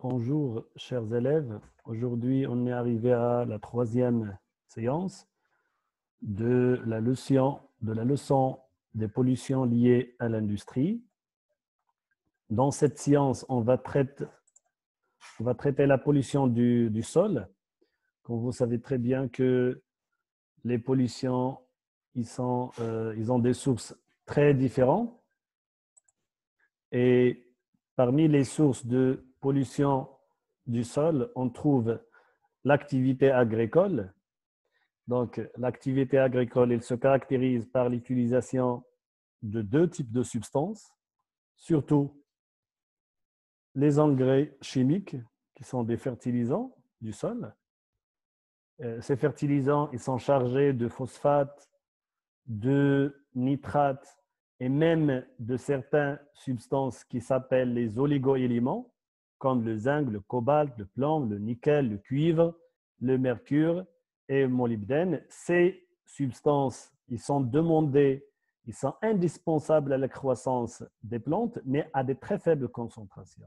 Bonjour, chers élèves. Aujourd'hui, on est arrivé à la troisième séance de la leçon des pollutions liées à l'industrie. Dans cette séance, on va traiter la pollution du sol. Comme vous savez très bien que les pollutions, ils ont des sources très différentes. Et parmi les sources de pollution du sol, on trouve l'activité agricole. Donc, l'activité agricole, elle se caractérise par l'utilisation de deux types de substances, surtout les engrais chimiques, qui sont des fertilisants du sol. Ces fertilisants, ils sont chargés de phosphate, de nitrate et même de certaines substances qui s'appellent les oligoéléments, comme le zinc, le cobalt, le plomb, le nickel, le cuivre, le mercure et le molybdène. Ces substances, ils sont demandées, ils sont indispensables à la croissance des plantes, mais à des très faibles concentrations.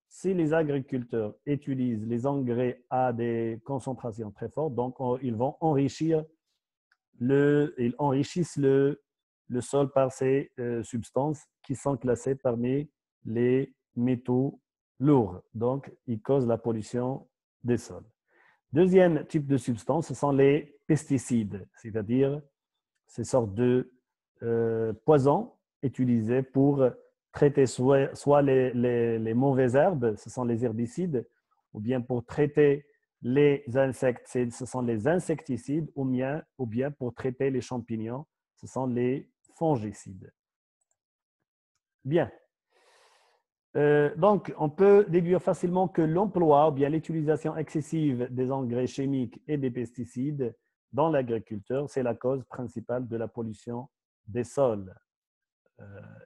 Si les agriculteurs utilisent les engrais à des concentrations très fortes, donc ils vont enrichissent le sol par ces substances qui sont classées parmi les métaux lourds. Donc, ils causent la pollution des sols. Deuxième type de substance, ce sont les pesticides, c'est-à-dire ces sortes de poisons utilisés pour traiter soit les mauvaises herbes, ce sont les herbicides, ou bien pour traiter les insectes, ce sont les insecticides, ou bien pour traiter les champignons, ce sont les fongicides. Bien. Donc, on peut déduire facilement que l'emploi ou bien l'utilisation excessive des engrais chimiques et des pesticides dans l'agriculture, c'est la cause principale de la pollution des sols.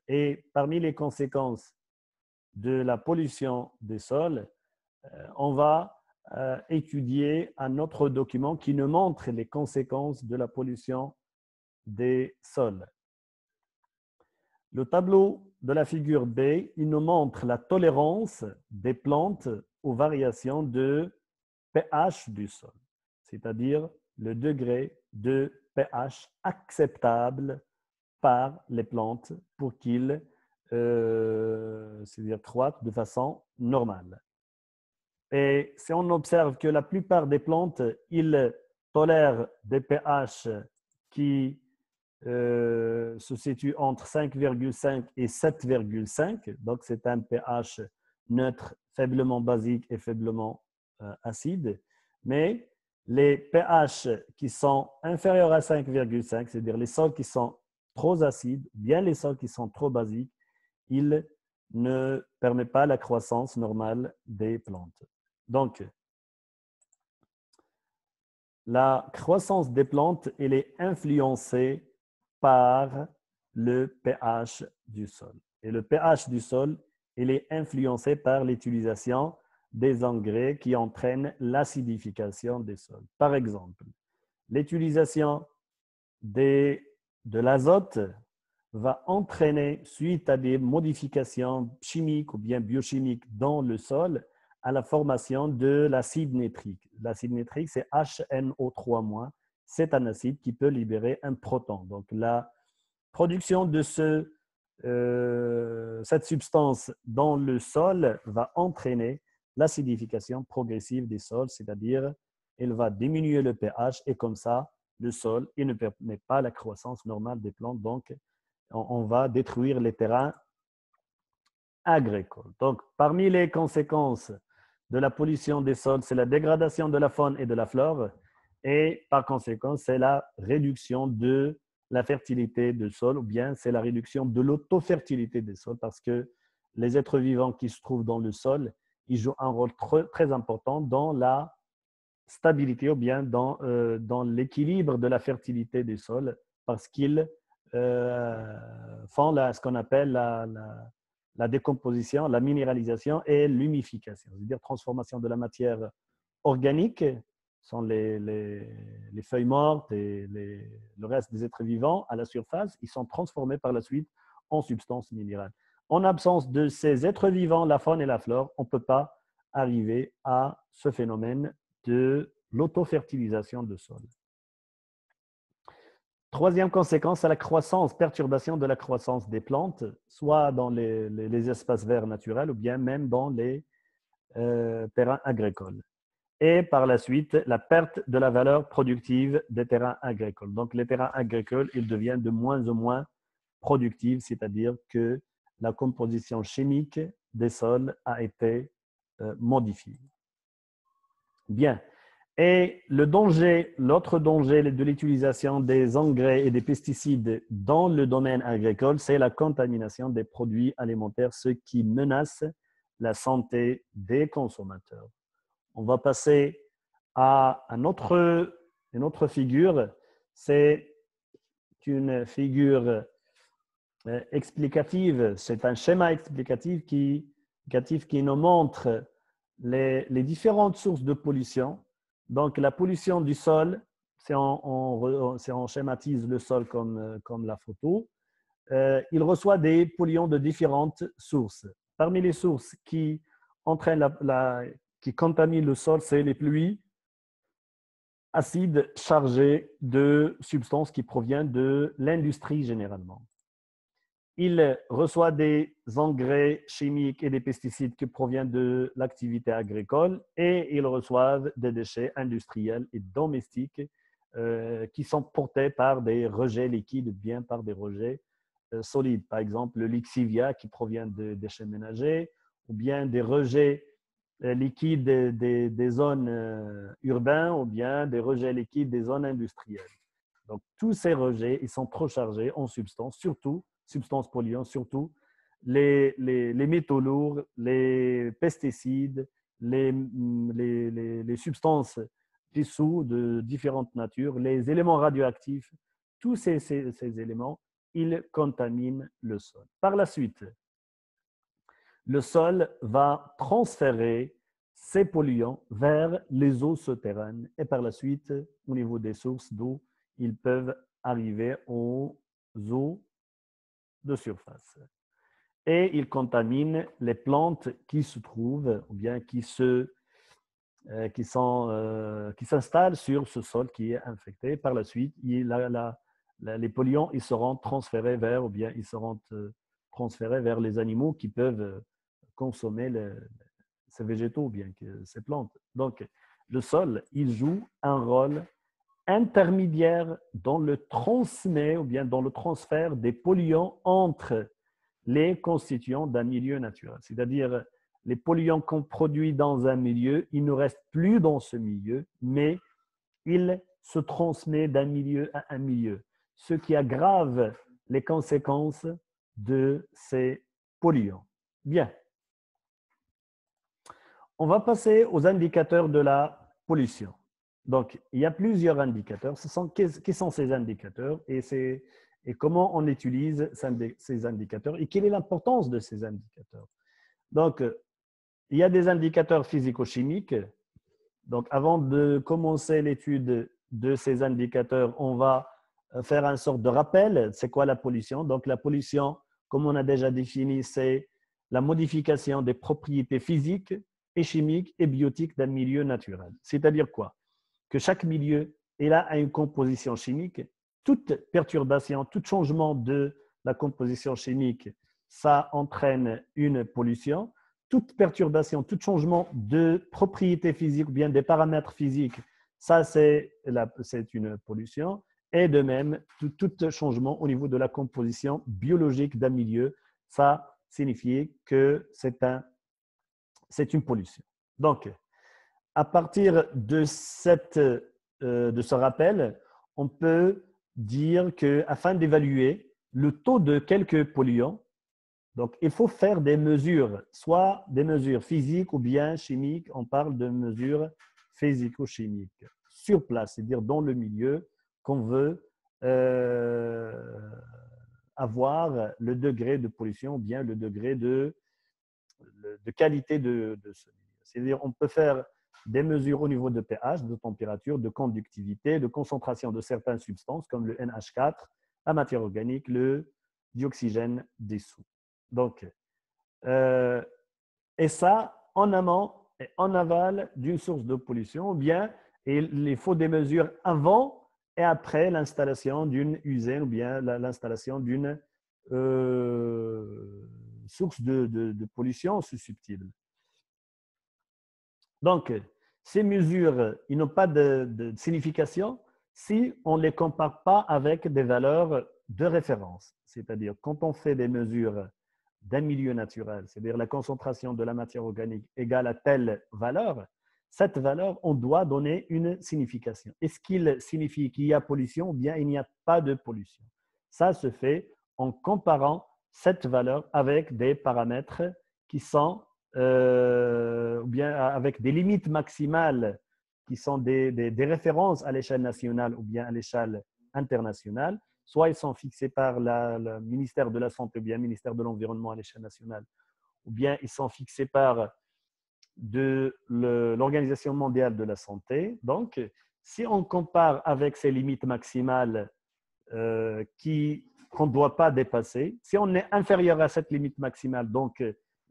Et parmi les conséquences de la pollution des sols, on va étudier un autre document qui nous montre les conséquences de la pollution des sols. Le tableau de la figure B, il nous montre la tolérance des plantes aux variations de pH du sol, c'est-à-dire le degré de pH acceptable par les plantes pour qu'ils croître de façon normale. Et si on observe que la plupart des plantes, ils tolèrent des pH qui se situent entre 5,5 et 7,5, donc c'est un pH neutre, faiblement basique et faiblement acide, mais les pH qui sont inférieurs à 5,5, c'est-à-dire les sols qui sont trop acides, bien les sols qui sont trop basiques, ils ne permettent pas la croissance normale des plantes. Donc, la croissance des plantes, elle est influencée par le pH du sol. Et le pH du sol, il est influencé par l'utilisation des engrais qui entraînent l'acidification des sols. Par exemple, l'utilisation de l'azote va entraîner, suite à des modifications chimiques ou bien biochimiques dans le sol, à la formation de l'acide nitrique. L'acide nitrique, c'est HNO3-. C'est un acide qui peut libérer un proton. Donc, la production de cette substance dans le sol va entraîner l'acidification progressive des sols, c'est-à-dire elle va diminuer le pH et comme ça, le sol il ne permet pas la croissance normale des plantes. Donc, on va détruire les terrains agricoles. Donc, parmi les conséquences de la pollution des sols, c'est la dégradation de la faune et de la flore et par conséquent, c'est la réduction de la fertilité des sols ou bien c'est la réduction de l'autofertilité des sols parce que les êtres vivants qui se trouvent dans le sol, ils jouent un rôle très important dans la stabilité ou bien dans l'équilibre de la fertilité des sols parce qu'ils font ce qu'on appelle la décomposition, la minéralisation et l'humification, c'est-à-dire transformation de la matière organique, sont les feuilles mortes et le reste des êtres vivants à la surface, ils sont transformés par la suite en substances minérales. En absence de ces êtres vivants, la faune et la flore, on ne peut pas arriver à ce phénomène de l'autofertilisation de sol. Troisième conséquence, c'est la croissance, perturbation de la croissance des plantes, soit dans les espaces verts naturels ou bien même dans les terrains agricoles. Et par la suite, la perte de la valeur productive des terrains agricoles. Donc, les terrains agricoles, ils deviennent de moins en moins productifs, c'est-à-dire que la composition chimique des sols a été modifiée. Bien. Et le danger, l'autre danger de l'utilisation des engrais et des pesticides dans le domaine agricole, c'est la contamination des produits alimentaires, ce qui menace la santé des consommateurs. On va passer à une autre figure. C'est une figure explicative. C'est un schéma explicatif qui nous montre les différentes sources de pollution. Donc, la pollution du sol, si on schématise le sol comme la photo, il reçoit des polluants de différentes sources. Parmi les sources qui qui contaminent le sol, c'est les pluies acides chargées de substances qui proviennent de l'industrie généralement. Il reçoit des engrais chimiques et des pesticides qui proviennent de l'activité agricole et ils reçoivent des déchets industriels et domestiques qui sont portés par des rejets liquides ou bien par des rejets solides. Par exemple, le lixivia qui provient de déchets ménagers ou bien des rejets liquides des zones urbaines ou bien des rejets liquides des zones industrielles. Donc, tous ces rejets, ils sont trop chargés en substances, surtout substances polluantes, surtout les métaux lourds, les pesticides, les substances dissous de différentes natures, les éléments radioactifs, tous ces éléments, ils contaminent le sol. Par la suite, le sol va transférer ces polluants vers les eaux souterraines et par la suite, au niveau des sources d'eau, ils peuvent arriver aux eaux de surface. Et ils contaminent les plantes qui se trouvent ou bien qui s'installent sur ce sol qui est infecté. Par la suite, les polluants ils seront transférés vers ou bien ils seront transférés vers les animaux qui peuvent consommer ces végétaux ou bien ces plantes. Donc, le sol, il joue un rôle intermédiaire dans le transmet ou bien dans le transfert des polluants entre les constituants d'un milieu naturel. C'est-à-dire, les polluants qu'on produit dans un milieu, ils ne restent plus dans ce milieu, mais ils se transmettent d'un milieu à un milieu, ce qui aggrave les conséquences de ces polluants. Bien. On va passer aux indicateurs de la pollution. Donc, il y a plusieurs indicateurs. Qui sont ces indicateurs et comment on utilise ces indicateurs et quelle est l'importance de ces indicateurs. Donc, il y a des indicateurs physico-chimiques. Donc, avant de commencer l'étude de ces indicateurs, on va faire une sorte de rappel. C'est quoi la pollution? Donc, la pollution, comme on a déjà défini, c'est la modification des propriétés physiques et chimiques et biotiques d'un milieu naturel. C'est-à-dire quoi? Que chaque milieu a une composition chimique. Toute perturbation, tout changement de la composition chimique, ça entraîne une pollution. Toute perturbation, tout changement de propriétés physiques ou bien des paramètres physiques, ça c'est une pollution. Et de même, tout changement au niveau de la composition biologique d'un milieu, ça signifie que c'est une pollution. Donc, à partir de ce rappel, on peut dire qu'afin d'évaluer le taux de quelques polluants, donc il faut faire des mesures, soit des mesures physiques ou bien chimiques. On parle de mesures physico-chimiques sur place, c'est-à-dire dans le milieu qu'on veut avoir le degré de pollution ou bien le degré de qualité de ce milieu. C'est-à-dire on peut faire des mesures au niveau de pH, de température, de conductivité, de concentration de certaines substances comme le NH4, la matière organique, le dioxygène dissous. Donc, et ça, en amont, et en aval d'une source de pollution, ou bien il faut des mesures avant et après l'installation d'une usine ou bien l'installation d'une source de pollution susceptible. Donc, ces mesures, ils n'ont pas de signification si on ne les compare pas avec des valeurs de référence. C'est-à-dire, quand on fait des mesures d'un milieu naturel, c'est-à-dire la concentration de la matière organique égale à telle valeur, cette valeur, on doit donner une signification. Est-ce qu'il signifie qu'il y a pollution ou bien il n'y a pas de pollution? Ça se fait en comparant cette valeur avec des paramètres qui sont ou bien avec des limites maximales qui sont des références à l'échelle nationale ou bien à l'échelle internationale. Soit ils sont fixés par le ministère de la Santé ou bien le ministère de l'Environnement à l'échelle nationale, ou bien ils sont fixés par l'Organisation mondiale de la santé. Donc, si on compare avec ces limites maximales qu'on ne doit pas dépasser, si on est inférieur à cette limite maximale, donc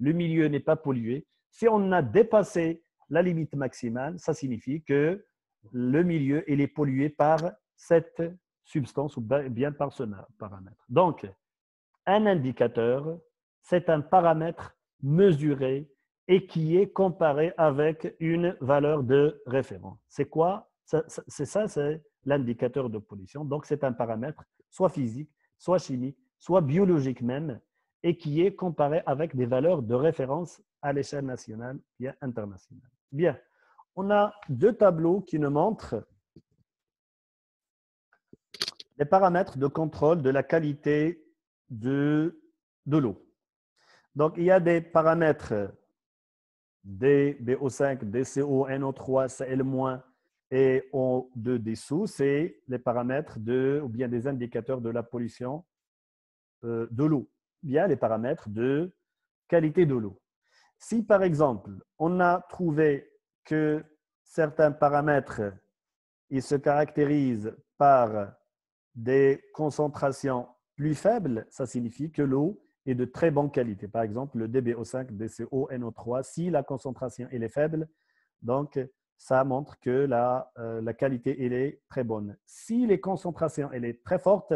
le milieu n'est pas pollué. Si on a dépassé la limite maximale, ça signifie que le milieu est pollué par cette substance ou bien par ce paramètre. Donc, un indicateur, c'est un paramètre mesuré et qui est comparé avec une valeur de référence. C'est quoi? C'est l'indicateur de pollution. Donc, c'est un paramètre soit physique, soit chimique, soit biologique même, et qui est comparé avec des valeurs de référence à l'échelle nationale et internationale. Bien, on a deux tableaux qui nous montrent les paramètres de contrôle de la qualité de l'eau. Donc, il y a des paramètres D, BO5, DCO, NO3, Cl- et O2 dessous, c'est les paramètres ou bien des indicateurs de la pollution de l'eau, bien les paramètres de qualité de l'eau. Si, par exemple, on a trouvé que certains paramètres ils se caractérisent par des concentrations plus faibles, ça signifie que l'eau est de très bonne qualité. Par exemple, le DBO5, DCO, NO3, si la concentration elle est faible, donc ça montre que la qualité elle est très bonne. Si les concentrations elle est très forte,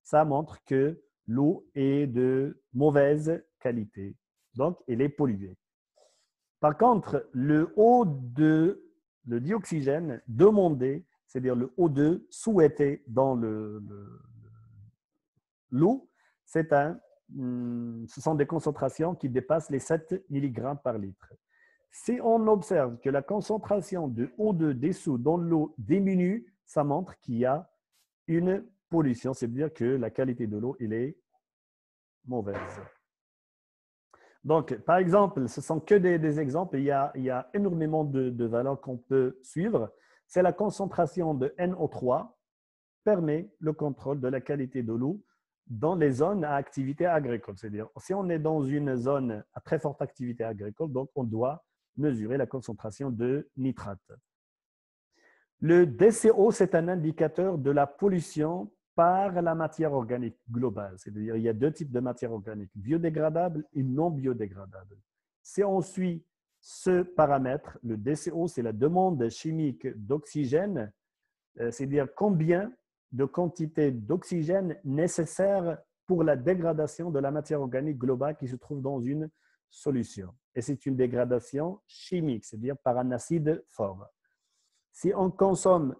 ça montre que l'eau est de mauvaise qualité. Donc, elle est polluée. Par contre, le O2, le dioxygène demandé, c'est-à-dire le O2 souhaité dans l'eau, ce sont des concentrations qui dépassent les 7 mg par litre. Si on observe que la concentration de O2 dessous dans l'eau diminue, ça montre qu'il y a une pollution, c'est-à-dire que la qualité de l'eau est mauvaise. Donc, par exemple, ce ne sont que des exemples. Il y a énormément de valeurs qu'on peut suivre. C'est la concentration de NO3 permet le contrôle de la qualité de l'eau dans les zones à activité agricole. C'est-à-dire, si on est dans une zone à très forte activité agricole, donc on doit mesurer la concentration de nitrate. Le DCO, c'est un indicateur de la pollution par la matière organique globale. C'est-à-dire, il y a deux types de matière organique, biodégradable et non biodégradable. Si on suit ce paramètre, le DCO, c'est la demande chimique d'oxygène, c'est-à-dire combien de quantité d'oxygène nécessaire pour la dégradation de la matière organique globale qui se trouve dans une solution. Et c'est une dégradation chimique, c'est-à-dire par un acide fort. Si on consomme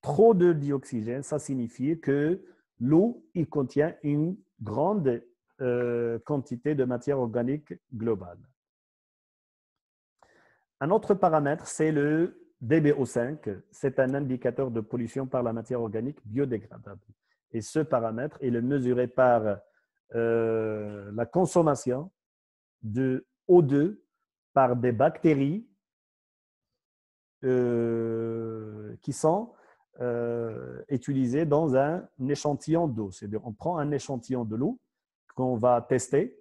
trop de dioxygène, ça signifie que l'eau contient une grande quantité de matière organique globale. Un autre paramètre, c'est le DBO5. C'est un indicateur de pollution par la matière organique biodégradable. Et ce paramètre est mesuré par la consommation de O2 par des bactéries qui sont utilisées dans un échantillon d'eau. C'est-à-dire on prend un échantillon de l'eau qu'on va tester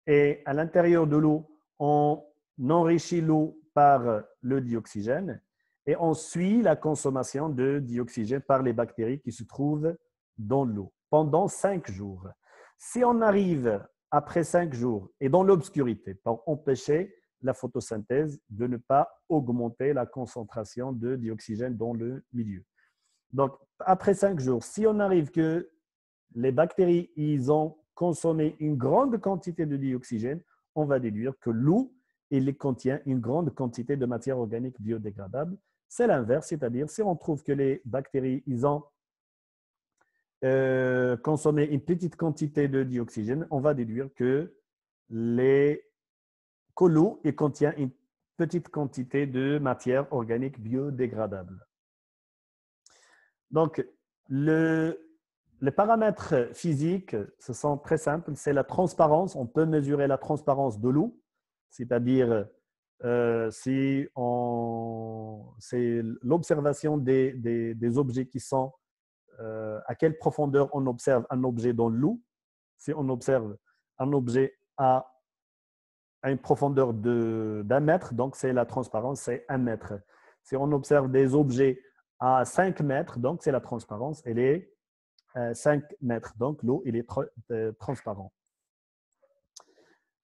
et à l'intérieur de l'eau, on enrichit l'eau par le dioxygène et on suit la consommation de dioxygène par les bactéries qui se trouvent dans l'eau pendant 5 jours. Si on arrive après 5 jours et dans l'obscurité pour empêcher la photosynthèse, de ne pas augmenter la concentration de dioxygène dans le milieu. Donc, après 5 jours, si on arrive que les bactéries, ils ont consommé une grande quantité de dioxygène, on va déduire que l'eau, il contient une grande quantité de matière organique biodégradable. C'est l'inverse, c'est-à-dire si on trouve que les bactéries, ils ont consommer une petite quantité de dioxygène, on va déduire que l'eau contient une petite quantité de matière organique biodégradable. Donc, les paramètres physiques, ce sont très simples. C'est la transparence. On peut mesurer la transparence de l'eau, c'est-à-dire c'est l'observation des objets qui sont à quelle profondeur on observe un objet dans l'eau. Si on observe un objet à une profondeur d'1 mètre, donc c'est la transparence, c'est 1 mètre. Si on observe des objets à 5 mètres, donc c'est la transparence, elle est 5 mètres. Donc l'eau, elle est transparente.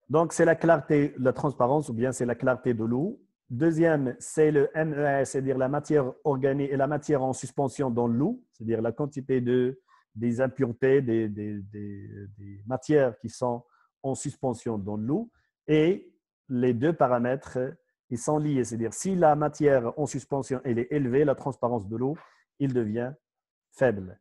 Donc c'est la clarté, la transparence, ou bien c'est la clarté de l'eau. Deuxième, c'est le MES, c'est-à-dire la matière organique et la matière en suspension dans l'eau, c'est-à-dire la quantité des impuretés, des matières qui sont en suspension dans l'eau. Et les deux paramètres, ils sont liés, c'est-à-dire si la matière en suspension elle est élevée, la transparence de l'eau, il devient faible.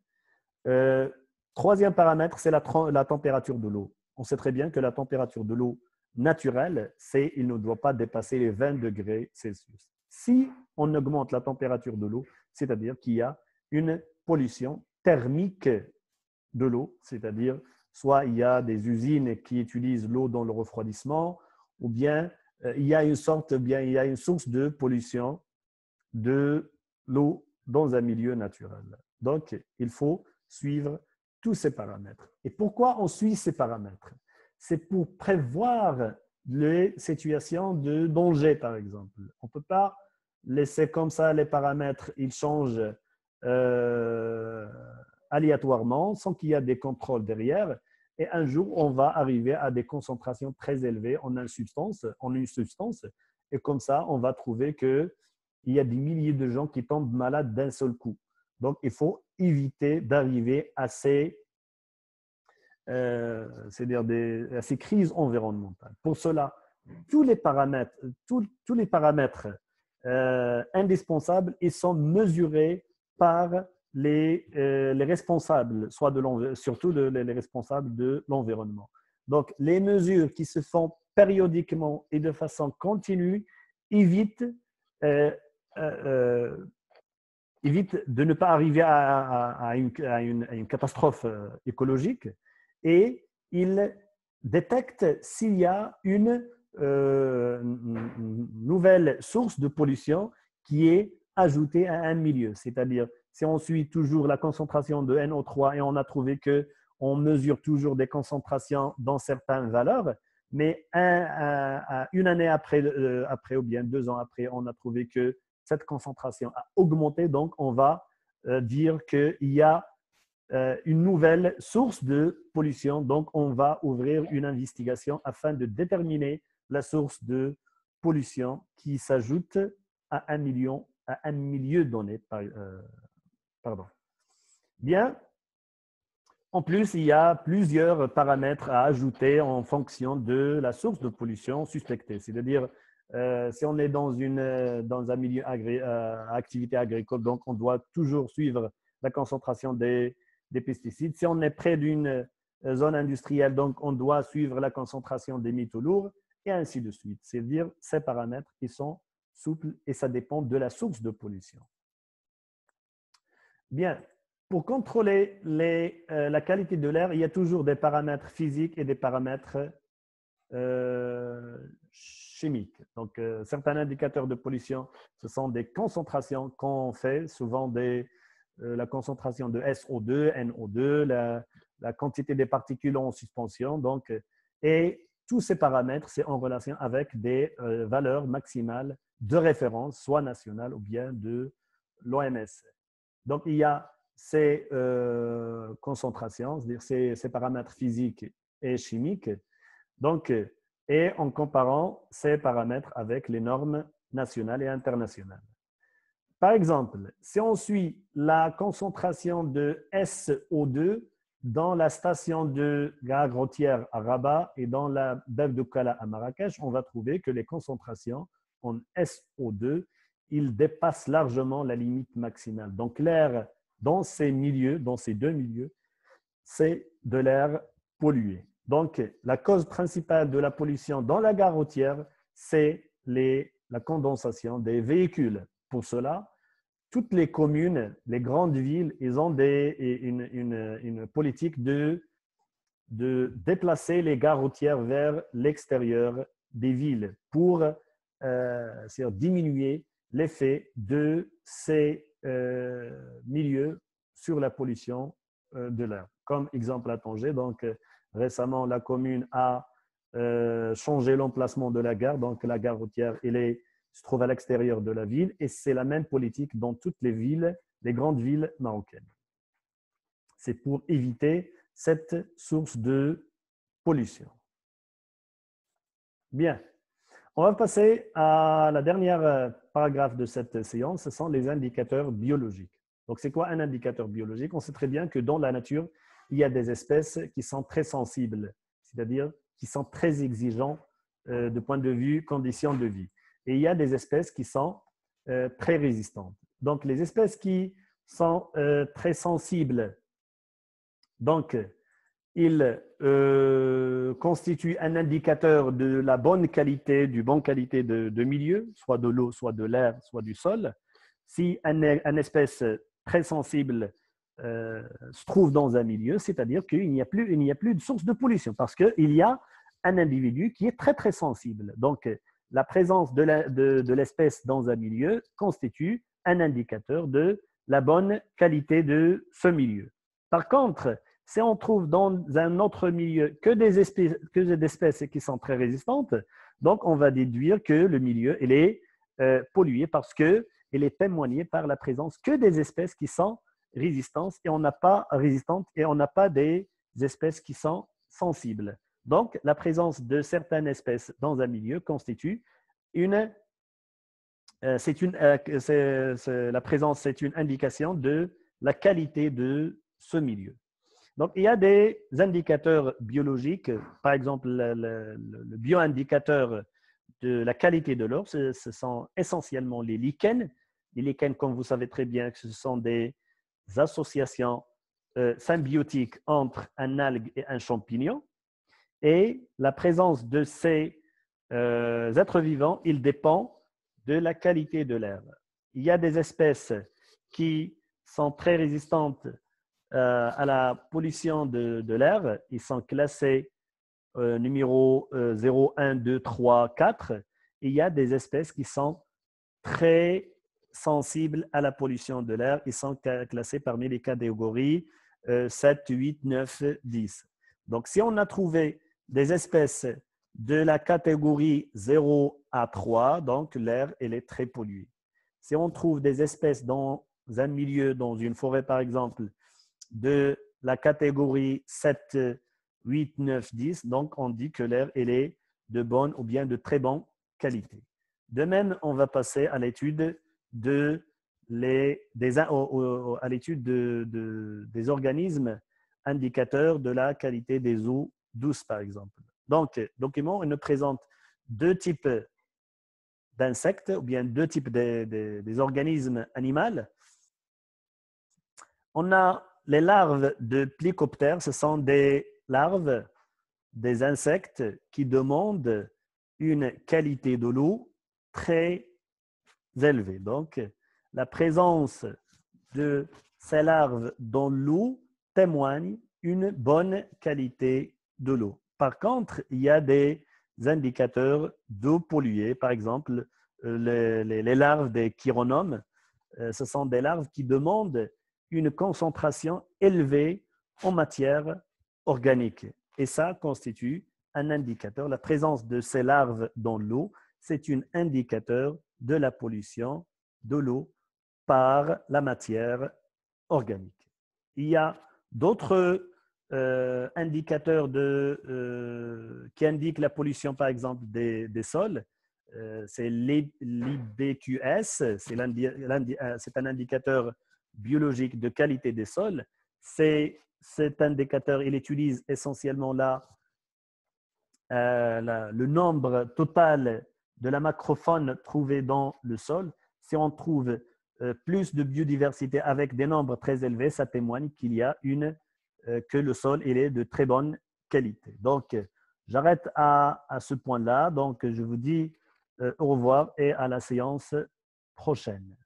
Troisième paramètre, c'est la température de l'eau. On sait très bien que la température de l'eau naturelle, c'est il ne doit pas dépasser les 20 degrés Celsius. Si on augmente la température de l'eau, c'est-à-dire qu'il y a une pollution thermique de l'eau, c'est-à-dire soit il y a des usines qui utilisent l'eau dans le refroidissement, ou bien il y a une source de pollution de l'eau dans un milieu naturel. Donc, il faut suivre tous ces paramètres. Et pourquoi on suit ces paramètres? C'est pour prévoir les situations de danger, par exemple. On ne peut pas laisser comme ça les paramètres, ils changent aléatoirement sans qu'il y ait des contrôles derrière. Et un jour, on va arriver à des concentrations très élevées en une substance. Et comme ça, on va trouver qu'il y a des milliers de gens qui tombent malades d'un seul coup. Donc, il faut éviter d'arriver à ces crises environnementales. Pour cela, tous les paramètres indispensables, ils sont mesurés par les responsables, surtout les responsables de l'environnement. Donc, les mesures qui se font périodiquement et de façon continue évitent de ne pas arriver à une catastrophe écologique, et il détecte s'il y a une nouvelle source de pollution qui est ajoutée à un milieu. C'est-à-dire, si on suit toujours la concentration de NO3 et on a trouvé qu'on mesure toujours des concentrations dans certaines valeurs, mais une année après ou bien 2 ans après, on a trouvé que cette concentration a augmenté, donc on va dire qu'il y a une nouvelle source de pollution. Donc, on va ouvrir une investigation afin de déterminer la source de pollution qui s'ajoute à un milieu donné. Pardon. Bien. En plus, il y a plusieurs paramètres à ajouter en fonction de la source de pollution suspectée. C'est-à-dire, si on est dans un milieu à activité agricole, donc on doit toujours suivre la concentration des pesticides. Si on est près d'une zone industrielle, donc on doit suivre la concentration des métaux lourds, et ainsi de suite. C'est-à-dire, ces paramètres, ils sont souples et ça dépend de la source de pollution. Bien. Pour contrôler la qualité de l'air, il y a toujours des paramètres physiques et des paramètres chimiques. Donc, certains indicateurs de pollution, ce sont des concentrations qu'on fait, souvent la concentration de SO2, NO2, la quantité des particules en suspension. Donc, et tous ces paramètres, c'est en relation avec des valeurs maximales de référence, soit nationales ou bien de l'OMS. Donc, il y a ces concentrations, c'est-à-dire ces paramètres physiques et chimiques. Donc, et en comparant ces paramètres avec les normes nationales et internationales. Par exemple, si on suit la concentration de SO2 dans la station de gare routière à Rabat et dans la Bève de Kala à Marrakech, on va trouver que les concentrations en SO2, ils dépassent largement la limite maximale. Donc l'air dans ces milieux, dans ces deux milieux, c'est de l'air pollué. Donc la cause principale de la pollution dans la gare routière, c'est la condensation des véhicules. Pour cela, toutes les communes, les grandes villes, ils ont une politique de déplacer les gares routières vers l'extérieur des villes pour diminuer l'effet de ces milieux sur la pollution de l'air. Comme exemple à Tanger, donc récemment la commune a changé l'emplacement de la gare, donc la gare routière se trouve à l'extérieur de la ville et c'est la même politique dans toutes les villes, les grandes villes marocaines. C'est pour éviter cette source de pollution. Bien. On va passer à la dernière paragraphe de cette séance, ce sont les indicateurs biologiques. Donc, c'est quoi un indicateur biologique? On sait très bien que dans la nature, il y a des espèces qui sont très sensibles, c'est-à-dire qui sont très exigeants de point de vue conditions de vie. Et il y a des espèces qui sont très résistantes. Donc, les espèces qui sont très sensibles, donc, ils constituent un indicateur de la bonne qualité, du bon qualité de milieu, soit de l'eau, soit de l'air, soit du sol. Si une espèce très sensible se trouve dans un milieu, c'est-à-dire qu'il n'y a plus de source de pollution parce qu'il y a un individu qui est très, très sensible. Donc, la présence de l'espèce dans un milieu constitue un indicateur de la bonne qualité de ce milieu. Par contre, si on trouve dans un autre milieu que des espèces qui sont très résistantes, donc on va déduire que le milieu il est pollué parce qu'il est témoigné par la présence que des espèces qui sont résistantes et on n'a pas des espèces qui sont sensibles. Donc, la présence de certaines espèces dans un milieu constitue la présence, c'est une indication de la qualité de ce milieu. Donc, il y a des indicateurs biologiques, par exemple le bioindicateur de la qualité de l'eau, ce sont essentiellement les lichens. Les lichens, comme vous savez très bien, ce sont des associations symbiotiques entre un algue et un champignon. Et la présence de ces êtres vivants, il dépend de la qualité de l'air. Il y a des espèces qui sont très résistantes à la pollution de l'air. Ils sont classés numéro 0, 1, 2, 3, 4. Et il y a des espèces qui sont très sensibles à la pollution de l'air. Ils sont classés parmi les catégories 7, 8, 9, 10. Donc, si on a trouvé des espèces de la catégorie 0 à 3, donc l'air il est très pollué. Si on trouve des espèces dans un milieu, dans une forêt par exemple, de la catégorie 7, 8, 9, 10, donc on dit que l'air il est de bonne ou bien de très bonne qualité. De même, on va passer à l'étude des organismes indicateurs de la qualité des eaux douces, par exemple. Donc, le document il nous présente deux types d'insectes ou bien deux types des organismes animaux. On a les larves de plicoptères, ce sont des larves des insectes qui demandent une qualité de l'eau très élevée. Donc, la présence de ces larves dans l'eau témoigne une bonne qualité de l'eau. Par contre, il y a des indicateurs d'eau polluée, par exemple, les larves des chironomes, ce sont des larves qui demandent une concentration élevée en matière organique. Et ça constitue un indicateur. La présence de ces larves dans l'eau, c'est un indicateur de la pollution de l'eau par la matière organique. Il y a d'autres indicateur qui indique la pollution, par exemple, des sols. C'est l'IBQS, c'est un indicateur biologique de qualité des sols. Cet indicateur, il utilise essentiellement le nombre total de la macrofaune trouvée dans le sol. Si on trouve plus de biodiversité avec des nombres très élevés, ça témoigne qu'il y a que le sol il est de très bonne qualité. Donc, j'arrête à ce point-là. Donc, je vous dis au revoir et à la séance prochaine.